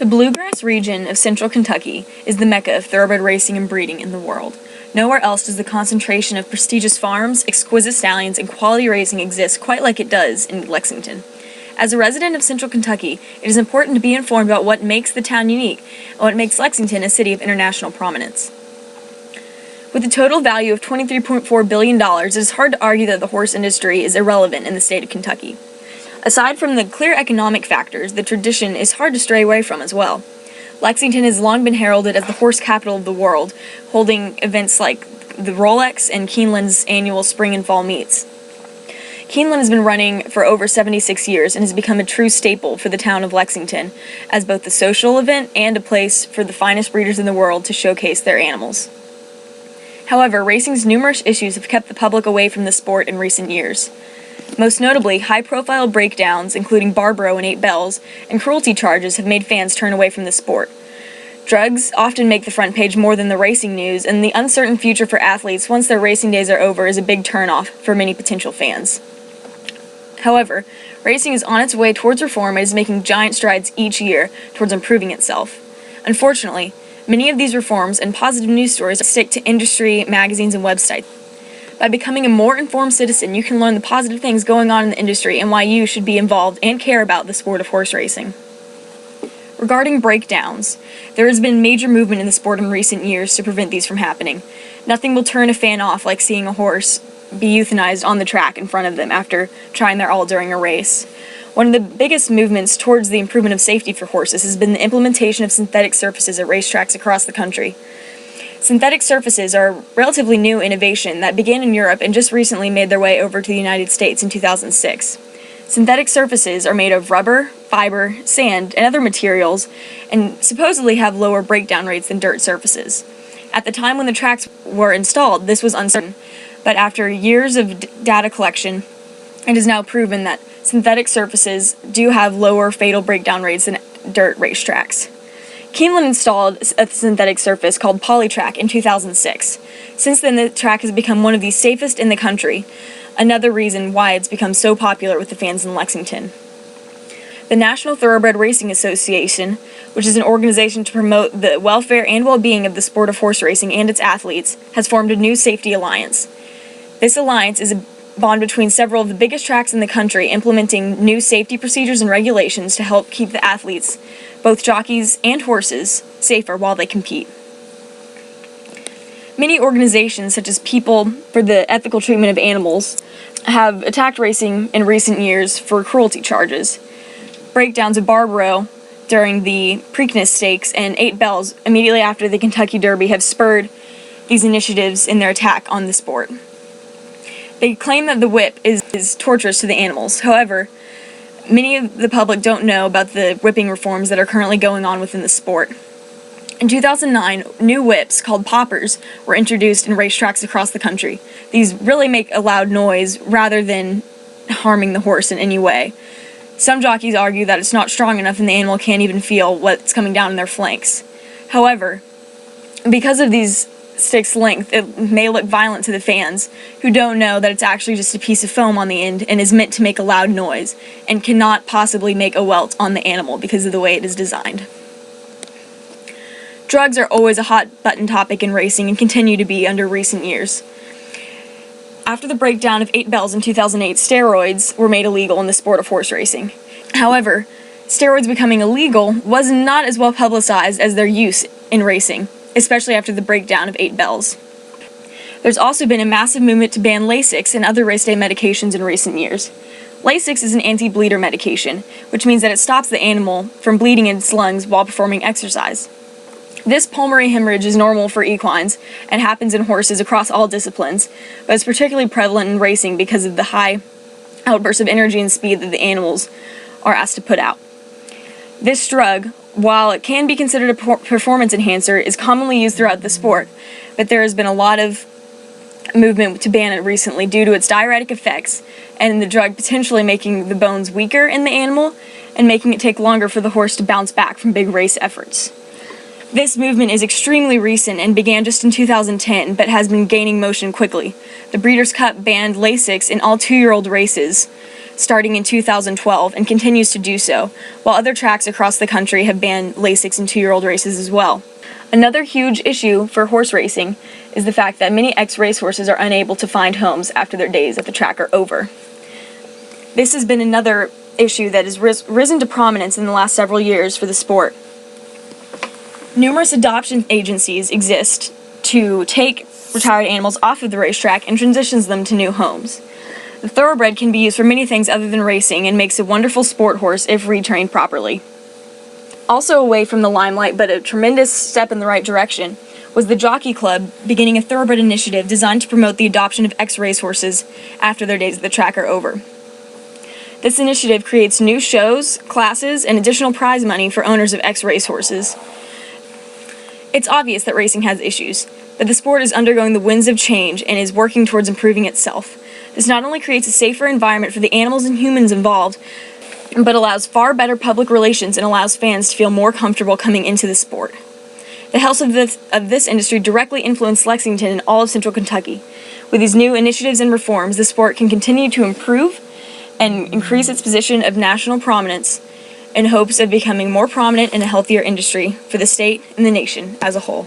The bluegrass region of central Kentucky is the mecca of thoroughbred racing and breeding in the world. Nowhere else does the concentration of prestigious farms, exquisite stallions, and quality racing exist quite like it does in Lexington. As a resident of central Kentucky, it is important to be informed about what makes the town unique and what makes Lexington a city of international prominence. With a total value of $23.4 billion, it is hard to argue that the horse industry is irrelevant in the state of Kentucky. Aside from the clear economic factors, the tradition is hard to stray away from as well. Lexington has long been heralded as the horse capital of the world, holding events like the Rolex and Keeneland's annual spring and fall meets. Keeneland has been running for over 76 years and has become a true staple for the town of Lexington as both a social event and a place for the finest breeders in the world to showcase their animals. However, racing's numerous issues have kept the public away from the sport in recent years. Most notably, high-profile breakdowns, including Barbaro and 8 Bells, and cruelty charges have made fans turn away from the sport. Drugs often make the front page more than the racing news, and the uncertain future for athletes once their racing days are over is a big turnoff for many potential fans. However, racing is on its way towards reform and is making giant strides each year towards improving itself. Unfortunately, many of these reforms and positive news stories stick to industry, magazines, and websites. By becoming a more informed citizen, you can learn the positive things going on in the industry and why you should be involved and care about the sport of horse racing. Regarding breakdowns, there has been major movement in the sport in recent years to prevent these from happening. Nothing will turn a fan off like seeing a horse be euthanized on the track in front of them after trying their all during a race. One of the biggest movements towards the improvement of safety for horses has been the implementation of synthetic surfaces at racetracks across the country. Synthetic surfaces are a relatively new innovation that began in Europe and just recently made their way over to the United States in 2006. Synthetic surfaces are made of rubber, fiber, sand, and other materials, and supposedly have lower breakdown rates than dirt surfaces. At the time when the tracks were installed, this was uncertain, but after years of data collection, it is now proven that synthetic surfaces do have lower fatal breakdown rates than dirt racetracks. Keeneland installed a synthetic surface called Polytrack in 2006. Since then, the track has become one of the safest in the country, another reason why it's become so popular with the fans in Lexington. The National Thoroughbred Racing Association, which is an organization to promote the welfare and well-being of the sport of horse racing and its athletes, has formed a new safety alliance. This alliance is a bond between several of the biggest tracks in the country, implementing new safety procedures and regulations to help keep the athletes, both jockeys and horses, safer while they compete. Many organizations, such as People for the Ethical Treatment of Animals, have attacked racing in recent years for cruelty charges. Breakdowns of Barbaro during the Preakness Stakes and 8 Bells immediately after the Kentucky Derby have spurred these initiatives in their attack on the sport. They claim that the whip is torturous to the animals. However, many of the public don't know about the whipping reforms that are currently going on within the sport. In 2009, new whips called poppers were introduced in racetracks across the country. These really make a loud noise rather than harming the horse in any way. Some jockeys argue that it's not strong enough and the animal can't even feel what's coming down in their flanks. However, because of these sticks' length, it may look violent to the fans who don't know that it's actually just a piece of foam on the end and is meant to make a loud noise and cannot possibly make a welt on the animal because of the way it is designed. Drugs are always a hot-button topic in racing and continue to be under recent years. After the breakdown of 8 Bells in 2008, steroids were made illegal in the sport of horse racing. However, steroids becoming illegal was not as well publicized as their use in racing, especially after the breakdown of 8 Bells. There's also been a massive movement to ban Lasix and other race day medications in recent years. Lasix is an anti-bleeder medication, which means that it stops the animal from bleeding in its lungs while performing exercise. This pulmonary hemorrhage is normal for equines and happens in horses across all disciplines, but it's particularly prevalent in racing because of the high outbursts of energy and speed that the animals are asked to put out. This drug, while it can be considered a performance enhancer, is commonly used throughout the sport, but there has been a lot of movement to ban it recently due to its diuretic effects and the drug potentially making the bones weaker in the animal and making it take longer for the horse to bounce back from big race efforts. This movement is extremely recent and began just in 2010, but has been gaining motion quickly. The Breeders' Cup banned Lasix in all 2-year-old races starting in 2012 and continues to do so, while other tracks across the country have banned Lasix in 2-year-old races as well. Another huge issue for horse racing is the fact that many ex-racehorses are unable to find homes after their days at the track are over. This has been another issue that has risen to prominence in the last several years for the sport. Numerous adoption agencies exist to take retired animals off of the racetrack and transitions them to new homes. The thoroughbred can be used for many things other than racing and makes a wonderful sport horse if retrained properly. Also away from the limelight, but a tremendous step in the right direction, was the Jockey Club beginning a thoroughbred initiative designed to promote the adoption of ex-racehorses after their days at the track are over. This initiative creates new shows, classes, and additional prize money for owners of ex-racehorses. It's obvious that racing has issues, but the sport is undergoing the winds of change and is working towards improving itself. This not only creates a safer environment for the animals and humans involved, but allows far better public relations and allows fans to feel more comfortable coming into the sport. The health of this industry directly influenced Lexington and all of Central Kentucky. With these new initiatives and reforms, the sport can continue to improve and increase its position of national prominence in hopes of becoming more prominent in a healthier industry for the state and the nation as a whole.